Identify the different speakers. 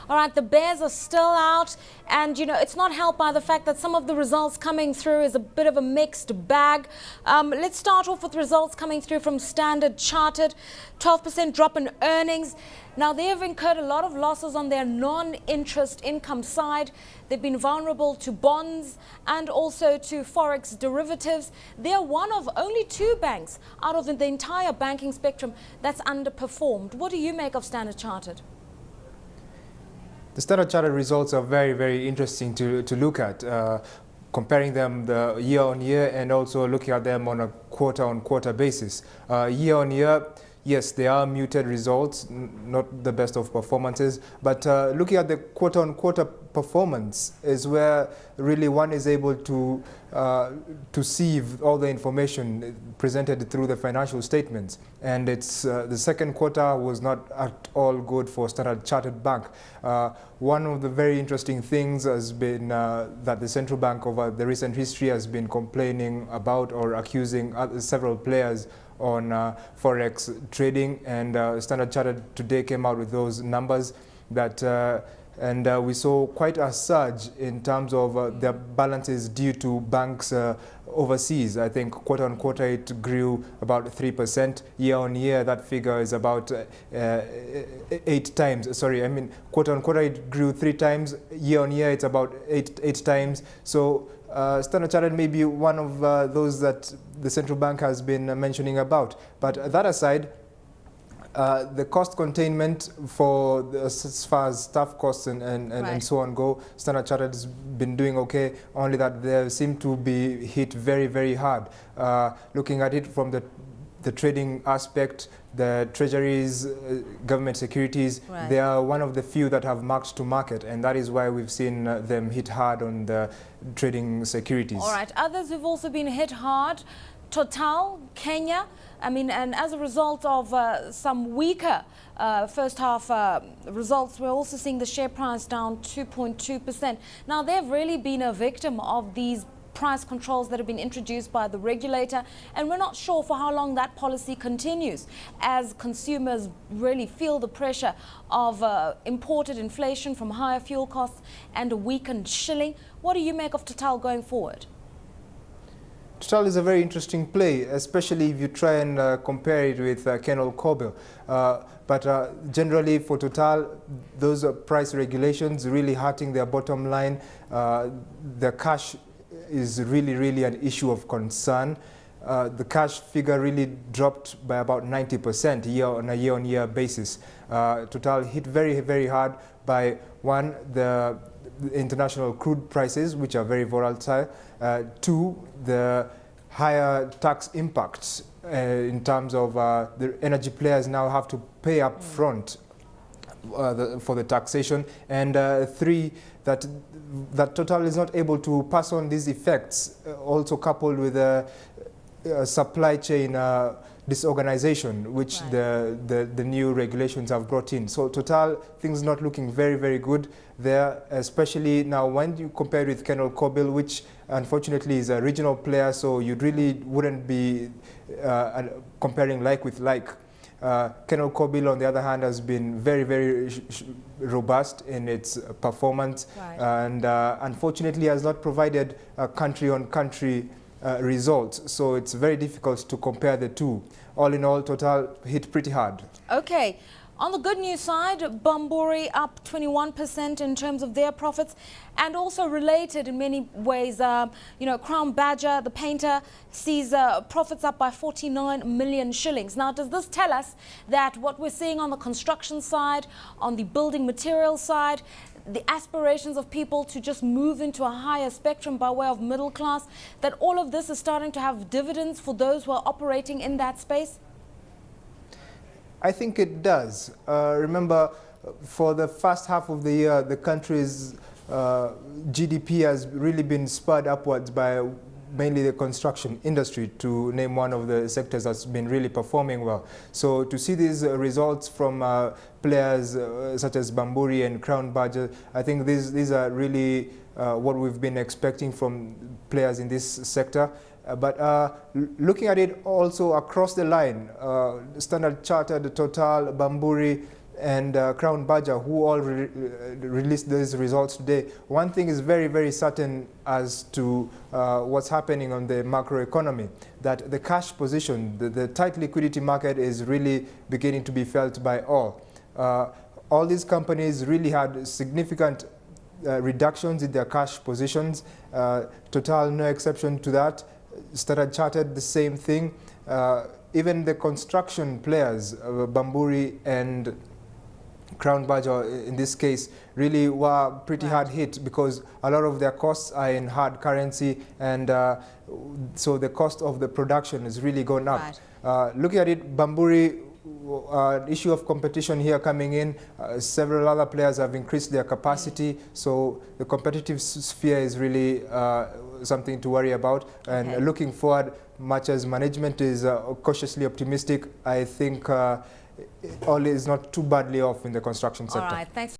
Speaker 1: All right, the bears are still out, and it's not helped by the fact that some of the results coming through is a bit of a mixed bag. Let's start off with results coming through from Standard Chartered. 12% drop in earnings. Now, they have incurred a lot of losses on their non-interest income side. They've been vulnerable to bonds and also to forex derivatives. They're one of only two banks out of the entire banking spectrum that's underperformed. What do you make of Standard Chartered?
Speaker 2: The Standard Chartered results are very, very interesting to look at. Comparing them the year-on-year and also looking at them on a quarter-on-quarter basis. Year-on-year, yes, they are muted results, not the best of performances, but looking at the quarter-on-quarter performance is where really one is able to see all the information presented through the financial statements. And it's the second quarter was not at all good for Standard Chartered Bank. One of the very interesting things has been that the central bank over the recent history has been complaining about or accusing several players on forex trading, and Standard Chartered today came out with those numbers that and we saw quite a surge in terms of their balances due to banks overseas. I think quarter on quarter it grew about 3%. Year on year that figure is about 8 times. Sorry, I mean quarter on quarter it grew 3 times. Year on year it's about 8 times. So Standard Chartered may be one of those that the central bank has been mentioning about. But that aside, the cost containment for as far as staff costs and so on go, Standard Chartered has been doing okay, only that they seem to be hit very, very hard. Looking at it from the trading aspect, the treasuries, government securities, they are one of the few that have marked to market, and that is why we've seen them hit hard on the trading securities. All
Speaker 1: right, others who've also been hit hard, Total, Kenya, and as a result of some weaker first half results, we're also seeing the share price down 2.2%. Now, they've really been a victim of these price controls that have been introduced by the regulator, and we're not sure for how long that policy continues as consumers really feel the pressure of imported inflation from higher fuel costs and a weakened shilling. What do you make of Total going forward?
Speaker 2: Total is a very interesting play, especially if you try and compare it with Kenyan Market. But generally for Total, those price regulations really hurting their bottom line. The cash is really an issue of concern. The cash figure really dropped by about 90% on a year-on-year basis. Total hit very hard by one, the international crude prices, which are very volatile. Two, the higher tax impacts in terms of the energy players now have to pay up front for the taxation, and three, that Total is not able to pass on these effects, also coupled with supply chain disorganization, which the new regulations have brought in. So Total, things not looking very good there, especially now when you compare it with Kenyan Market, which unfortunately is a regional player, so you really wouldn't be comparing like with like. Kenyan Market, on the other hand, has been very robust in its performance, and unfortunately has not provided country-on-country results. So it's very difficult to compare the two. All in all, Total hit pretty hard.
Speaker 1: Okay. On the good news side, Bamburi up 21% in terms of their profits, and also related in many ways, Crown Badger, the painter, sees profits up by 49 million shillings. Now, does this tell us that what we're seeing on the construction side, on the building material side, the aspirations of people to just move into a higher spectrum by way of middle class, that all of this is starting to have dividends for those who are operating in that space?
Speaker 2: I think it does. Remember, for the first half of the year, the country's GDP has really been spurred upwards by mainly the construction industry, to name one of the sectors that's been really performing well. So to see these results from players such as Bamburi and Crown Badger, I think these are really what we've been expecting from players in this sector. But looking at it also across the line, Standard Chartered, Total, Bamburi, and Crown Badger, who all released these results today, one thing is very, very certain as to what's happening on the macroeconomy, that the cash position, the tight liquidity market is really beginning to be felt by all. All these companies really had significant reductions in their cash positions. Total, no exception to that. Standard Chartered, the same thing. Even the construction players, Bamburi and Crown Badger in this case, really were pretty hard hit because a lot of their costs are in hard currency, and so the cost of the production has really gone up. Looking at it, Bamburi, issue of competition here coming in, several other players have increased their capacity, so the competitive sphere is really something to worry about. And looking forward, much as management is cautiously optimistic, I think all is not too badly off in the construction sector.
Speaker 1: All right, thanks.